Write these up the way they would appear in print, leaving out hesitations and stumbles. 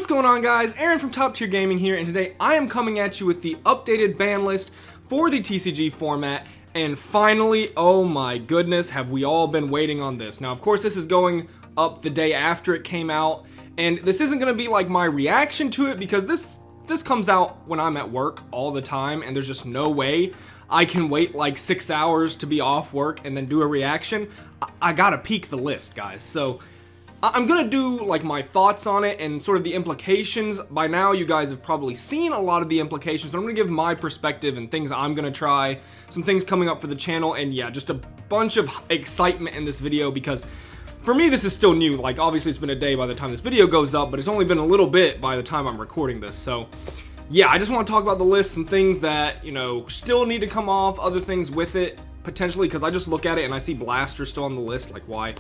What's going on, guys? Aaron from Top Tier Gaming here, and today I am coming at you with the updated ban list for the TCG format. And finally, oh my goodness, have we all been waiting on this. Now, of course, this is going up the day after it came out, and this isn't going to be like my reaction to it because this comes out when I'm at work all the time, and there's just no way I can wait like 6 hours to be off work and then do a reaction. I gotta peek the list, guys. So I'm gonna do like my thoughts on it and sort of the implications. By now you guys have probably seen a lot of the implications, but I'm gonna give my perspective and things I'm gonna try, some things coming up for the channel, and yeah, just a bunch of excitement in this video because for me this is still new. Like, obviously it's been a day by the time this video goes up, but it's only been a little bit by the time I'm recording this. So yeah, I just want to talk about the list, some things that, you know, still need to come off, other things with it potentially, because I just look at it and I see Blaster still on the list, like why?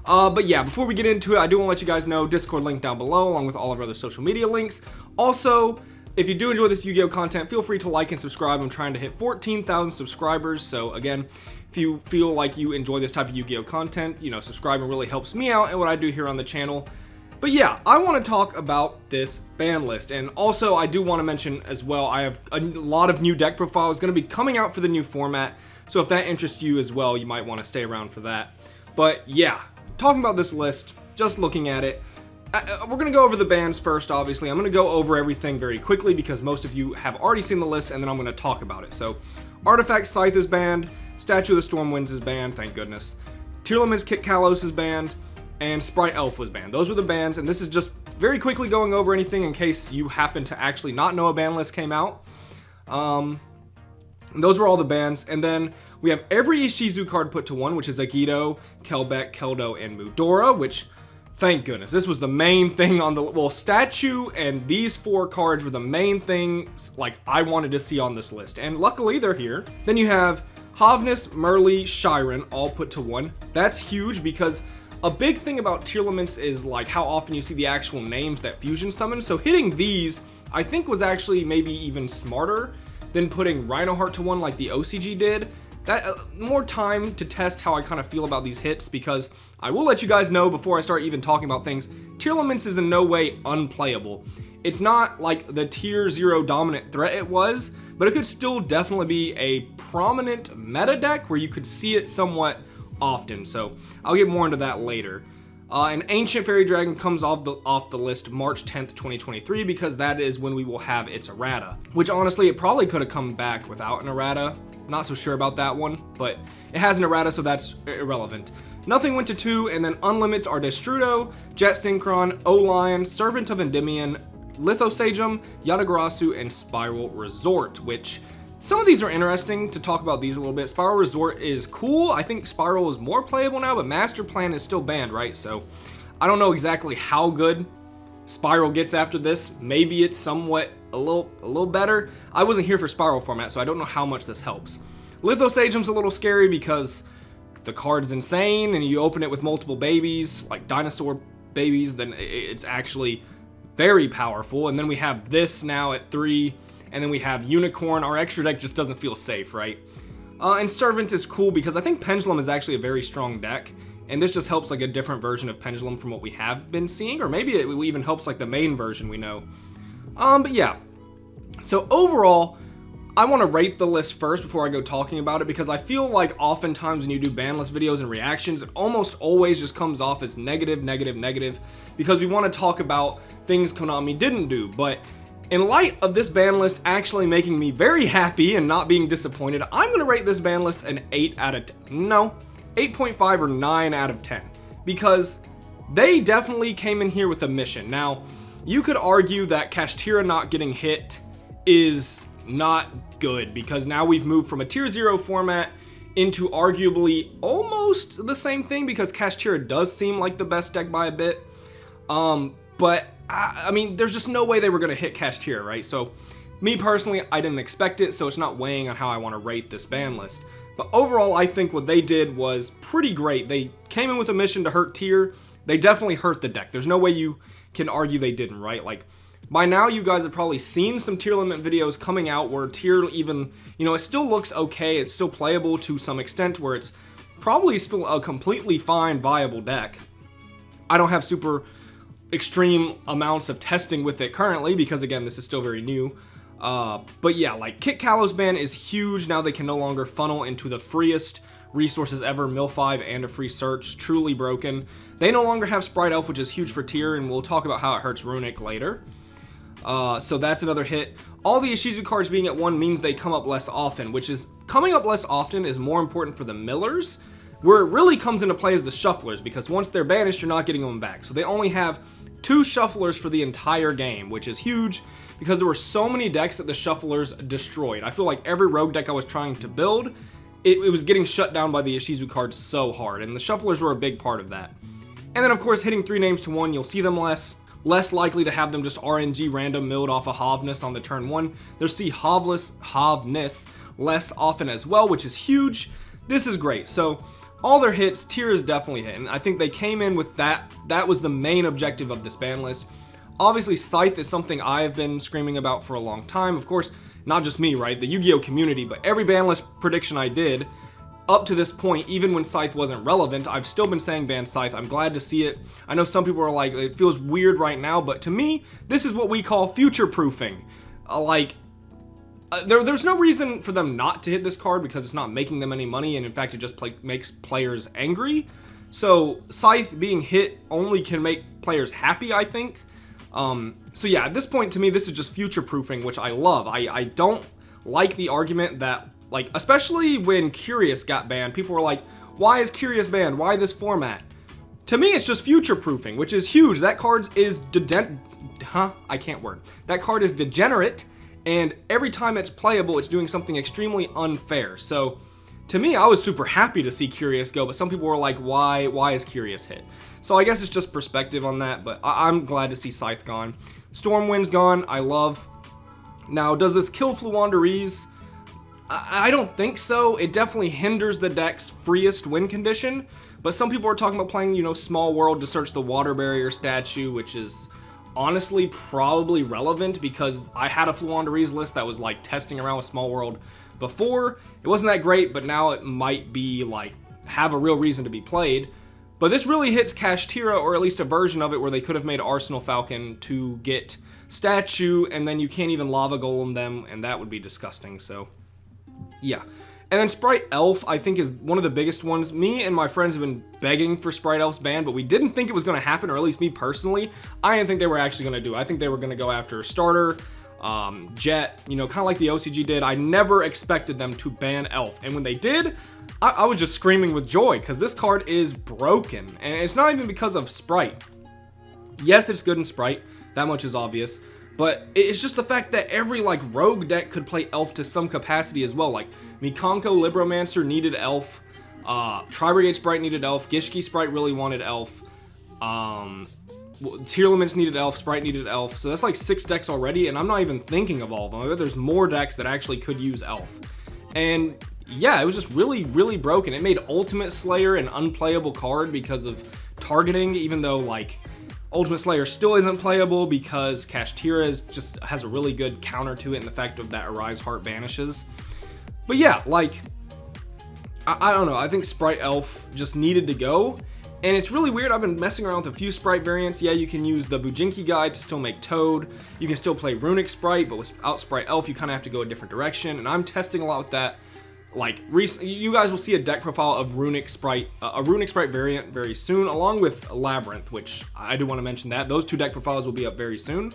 But yeah, before we get into it, I do want to let you guys know, Discord link down below, along with all of our other social media links. Also, if you do enjoy this Yu-Gi-Oh content, feel free to like and subscribe. I'm trying to hit 14,000 subscribers, so again, if you feel like you enjoy this type of Yu-Gi-Oh content, you know, subscribing really helps me out and what I do here on the channel. But yeah, I want to talk about this ban list, and also I do want to mention as well, I have a lot of new deck profiles going to be coming out for the new format, so if that interests you as well, you might want to stay around for that. But yeah, talking about this list, just looking at it, we're going to go over the bans first, obviously. I'm going to go over everything very quickly because most of you have already seen the list, and then I'm going to talk about it. So, Artifact Scythe is banned, Statue of the Stormwinds is banned, thank goodness. Tearlament's Kit Kalos is banned, and Sprite Elf was banned. Those were the bans, and this is just very quickly going over anything in case you happen to actually not know a ban list came out. Those were all the bans, and then we have every Ishizu card put to 1, which is yugioh, Kelbeck, Keldo, and Mudora, which, thank goodness, this was the main thing on the, well, Statue and these 4 cards were the main things, like, I wanted to see on this list, and luckily they're here. Then you have Havnis, Merly, Shiren, all put to 1. That's huge because a big thing about Tearlaments is like how often you see the actual names that fusion summon, so hitting these I think was actually maybe even smarter than putting Rhinoheart to 1 like the OCG did. That more time to test how I kind of feel about these hits, because I will let you guys know before I start even talking about things, Tearlaments is in no way unplayable. It's not like the tier 0 dominant threat it was, but it could still definitely be a prominent meta deck where you could see it somewhat often, so I'll get more into that later. An Ancient Fairy Dragon comes off the list March 10th, 2023, because that is when we will have its errata, which honestly, it probably could have come back without an errata. Not so sure about that one, but it has an errata, so that's irrelevant. Nothing went to 2, and then Unlimits are Destrudo, Jet Synchron, O-Lion, Servant of Endymion, Lithosagem, Yatagarasu, and Spiral Resort, which some of these are interesting to talk about these a little bit. Spiral Resort is cool. I think Spiral is more playable now, but Master Plan is still banned, right? So I don't know exactly how good Spiral gets after this. Maybe it's somewhat a little better. I wasn't here for Spiral format, so I don't know how much this helps. Lithosagem's a little scary because the card's insane, and you open it with multiple babies, like dinosaur babies, then it's actually very powerful. And then we have this now at 3. And then we have Unicorn. Our extra deck just doesn't feel safe, right? And Servant is cool because I think Pendulum is actually a very strong deck. And this just helps like a different version of Pendulum from what we have been seeing. Or maybe it even helps like the main version we know. But yeah. So overall, I want to rate the list first before I go talking about it, because I feel like oftentimes when you do ban list videos and reactions, it almost always just comes off as negative, negative, negative. Because we want to talk about things Konami didn't do. But in light of this ban list actually making me very happy and not being disappointed, I'm going to rate this ban list an 8 out of 10. No, 8.5 or 9 out of 10. Because they definitely came in here with a mission. Now, you could argue that Kashtira not getting hit is not good, because now we've moved from a tier 0 format into arguably almost the same thing, because Kashtira does seem like the best deck by a bit. But I mean, there's just no way they were going to hit Kashtira, right? So, me personally, I didn't expect it, so it's not weighing on how I want to rate this ban list. But overall, I think what they did was pretty great. They came in with a mission to hurt tier. They definitely hurt the deck. There's no way you can argue they didn't, right? Like, by now, you guys have probably seen some Tearlament videos coming out where tier even, you know, it still looks okay. It's still playable to some extent, where it's probably still a completely fine, viable deck. I don't have super extreme amounts of testing with it currently, because again, this is still very new. But yeah, like Kit Kallow's ban is huge. Now they can no longer funnel into the freest resources ever, Mill 5 and a free search, truly broken. They no longer have Sprite Elf, which is huge for tier, and we'll talk about how it hurts Runic later. So that's another hit. All the Ishizu cards being at 1 means they come up less often, which is, coming up less often is more important for the millers. Where it really comes into play is the shufflers, because once they're banished, you're not getting them back. So they only have 2 shufflers for the entire game, which is huge, because there were so many decks that the shufflers destroyed. I feel like every rogue deck I was trying to build, it was getting shut down by the Ishizu cards so hard, and the shufflers were a big part of that. And then of course, hitting 3 names to 1, you'll see them less likely to have them just RNG random milled off a Havness on the turn 1. They'll see Havness less often as well, which is huge. This is great. So all their hits, tier is definitely hit, and I think they came in with that. That was the main objective of this ban list. Obviously, Scythe is something I've been screaming about for a long time. Of course, not just me, right? The Yu-Gi-Oh community, but every ban list prediction I did up to this point, even when Scythe wasn't relevant, I've still been saying ban Scythe. I'm glad to see it. I know some people are like, it feels weird right now, but to me, this is what we call future-proofing. There's no reason for them not to hit this card, because it's not making them any money, and in fact, it just makes players angry. So Scythe being hit only can make players happy, I think. So yeah, at this point, to me, this is just future-proofing, which I love. I don't like the argument that, like, especially when Curious got banned, people were like, why is Curious banned? Why this format? To me, it's just future-proofing, which is huge. That card is That card is degenerate, and every time it's playable, it's doing something extremely unfair. So to me, I was super happy to see Curious go, but some people were like, why is Curious hit? So I guess it's just perspective on that, but I'm glad to see Scythe gone. Stormwind's gone, I love. Now, does this kill Floowandereeze? I don't think so. It definitely hinders the deck's freest win condition, but some people are talking about playing, Small World to search the Water Barrier statue, which is honestly probably relevant, because I had a Floowandereeze list that was like testing around with Small World before. It wasn't that great, but now it might be like have a real reason to be played. But this really hits Kashtira, or at least a version of it, where they could have made Arsenal Falcon to get statue, and then you can't even Lava Golem them, and that would be disgusting. So yeah. And then Sprite Elf, I think, is one of the biggest ones. Me and my friends have been begging for Sprite Elf's ban, but we didn't think it was going to happen, or at least me personally. I didn't think they were actually going to do it. I think they were going to go after Starter, Jet, kind of like the OCG did. I never expected them to ban Elf. And when they did, I was just screaming with joy, because this card is broken. And it's not even because of Sprite. Yes, it's good in Sprite. That much is obvious. But it's just the fact that every, rogue deck could play Elf to some capacity as well. Like, Mikanko Libromancer needed Elf. Tri-Brigade Sprite needed Elf. Gishki Sprite really wanted Elf. Tearlaments needed Elf. Sprite needed Elf. So that's 6 decks already, and I'm not even thinking of all of them. I bet there's more decks that actually could use Elf. And yeah, it was just really, really broken. It made Ultimate Slayer an unplayable card because of targeting, even though, Ultimate Slayer still isn't playable because Kashtira just has a really good counter to it in the fact of that Arise Heart banishes. But yeah, I don't know. I think Sprite Elf just needed to go. And it's really weird. I've been messing around with a few Sprite variants. Yeah, you can use the Bujinki guide to still make Toad. You can still play Runic Sprite, but without Sprite Elf, you kind of have to go a different direction. And I'm testing a lot with that. You guys will see a deck profile of Runic Sprite, a Runic Sprite variant very soon, along with Labyrinth, which I do want to mention that. Those 2 deck profiles will be up very soon.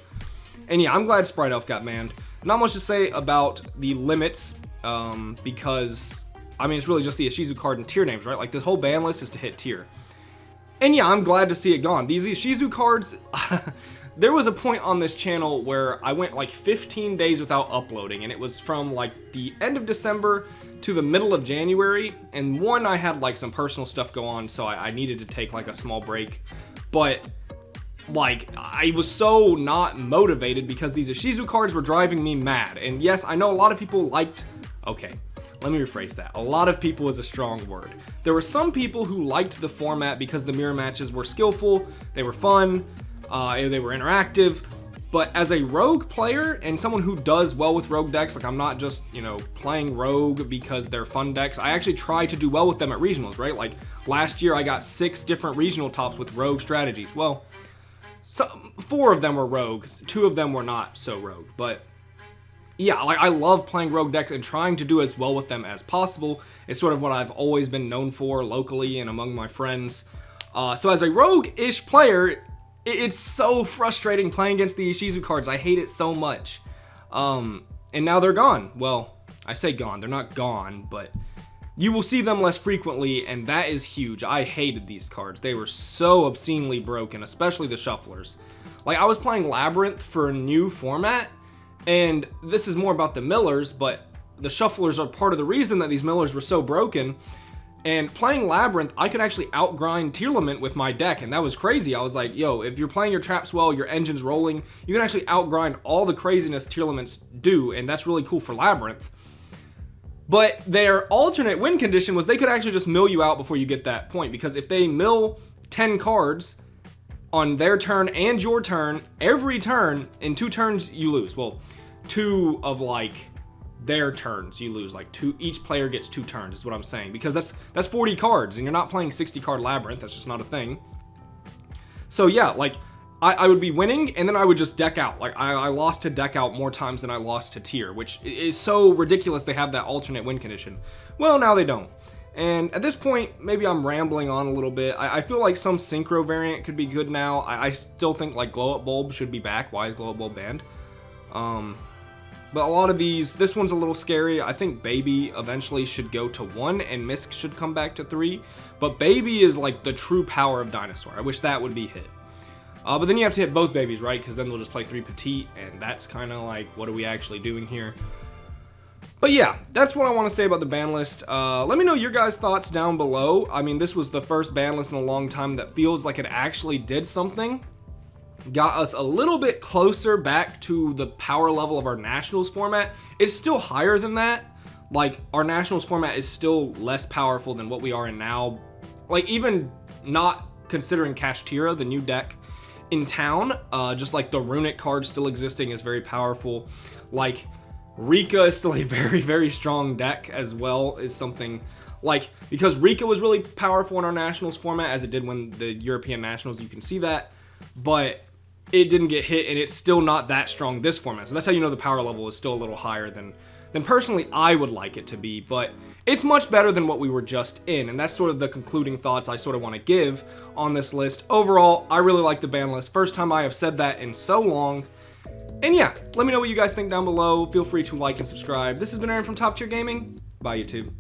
And yeah, I'm glad Sprite Elf got banned. Not much to say about the limits, because, it's really just the Ishizu card and tier names, right? This whole ban list is to hit tier. And yeah, I'm glad to see it gone. These Ishizu cards, there was a point on this channel where I went 15 days without uploading, and it was from the end of December to the middle of January, and I had some personal stuff go on, so I needed to take a small break. But I was so not motivated because these Ishizu cards were driving me mad. And yes, I know a lot of people okay, let me rephrase that. A lot of people is a strong word. There were some people who liked the format because the mirror matches were skillful, they were fun, they were interactive. But as a rogue player and someone who does well with rogue decks, I'm not just, playing rogue because they're fun decks. I actually try to do well with them at regionals, right? Last year I got 6 different regional tops with rogue strategies. Well, 4 of them were rogue, 2 of them were not so rogue, but yeah, like I love playing rogue decks and trying to do as well with them as possible. It's sort of what I've always been known for locally and among my friends. So as a rogue-ish player, it's so frustrating playing against the Ishizu cards. I hate it so much. And now they're gone. Well, I say gone. They're not gone, but you will see them less frequently, and that is huge. I hated these cards. They were so obscenely broken, especially the shufflers. Like, I was playing Labyrinth for a new format, and this is more about the millers, but the shufflers are part of the reason that these millers were so broken. And playing Labyrinth, I could actually outgrind Tearlament with my deck, and that was crazy. I was like, yo, if you're playing your traps well, your engine's rolling, you can actually outgrind all the craziness Tearlaments do, and that's really cool for Labyrinth. But their alternate win condition was they could actually just mill you out before you get that point, because if they mill 10 cards on their turn and your turn, every turn, in 2 turns, you lose. Well, 2 of, like, their turns you lose. Like, each player gets 2 turns is what I'm saying, because that's 40 cards, and you're not playing 60 card Labyrinth. That's just not a thing. So yeah, like, I would be winning, and then I would just deck out. Like, I lost to deck out more times than I lost to tier, which is so ridiculous they have that alternate win condition. Well, now they don't. And at this point, maybe I'm rambling on a little bit. I feel like some Synchro variant could be good now. I still think, like, Glow Up Bulb should be back. Why is Glow Up Bulb banned? But a lot of these, this one's a little scary. I think Baby eventually should go to 1, and Misk should come back to 3. But Baby is, like, the true power of Dinosaur. I wish that would be hit. But then you have to hit both babies, right? Because then they'll just play 3 Petite, and that's kind of like, what are we actually doing here? But yeah, that's what I want to say about the ban list. Let me know your guys' thoughts down below. I mean, this was the first ban list in a long time that feels like it actually did something. Got us a little bit closer back to the power level of our Nationals format. It's still higher than that. Like, our Nationals format is still less powerful than what we are in now. Like, even not considering Kashtira, the new deck in town, just like the Runic card still existing is very powerful. Like, Rika is still a very, very strong deck as well, is something like, because Rika was really powerful in our Nationals format as it did when the European Nationals, you can see that, but it didn't get hit, and it's still not that strong this format. So that's how you know the power level is still a little higher than personally I would like it to be, but it's much better than what we were just in, and that's sort of the concluding thoughts I sort of want to give on this list. Overall, I really like the ban list. First time I have said that in so long. And yeah, let me know what you guys think down below. Feel free to like and subscribe. This has been Aaron from Top Tier Gaming. Bye, YouTube.